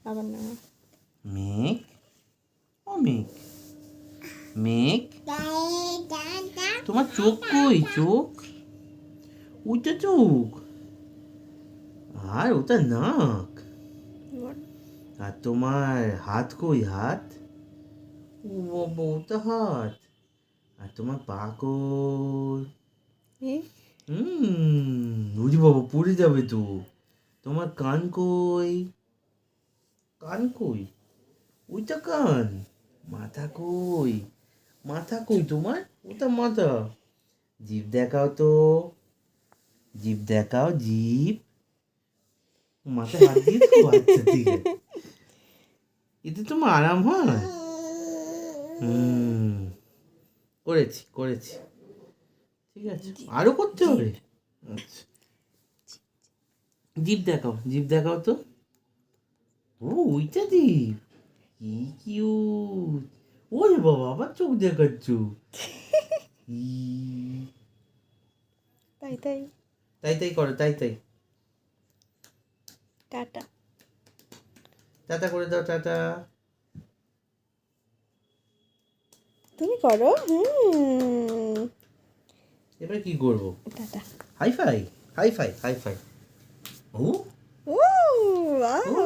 আবার না। মেঘ, ও মেঘ, মেঘ, তোমার চোখ কই? চোখ, ওইটা চোখ, আর ওটা নাক। আর তোমার হাত কই? হাত, ও বাবা, ওটা হাত। আর তোমার পা কই? ওরে বাবা, পড়ে যাবে তো। তোমার কান কই? কান কই? ওইটা কান। মাথা কই? মাথা কই তোমার? ওটা মাথা। জিভ দেখাও তো, জিভ দেখাও, জিভ। মাথায় হাত দিয়ে তো, আচ্ছা ঠিক আছে। এতে তোমার আরাম হয়। করেছি করেছি, ঠিক আছে, আরো করতে হবে। আচ্ছা, জিভ দেখাও, জিভ দেখাও তো। ও, ওইটা জিভ, কি কিউট। ওরে বাবা, আবার চোখ দেখাচ্ছ। তাই তাই। তাই তাই করো, তাই তাই। টাটা। টাটা করে দাও, টাটা। তুমি করো। এবার কি করবো? Tata. High five, high five, high five. ও ও ও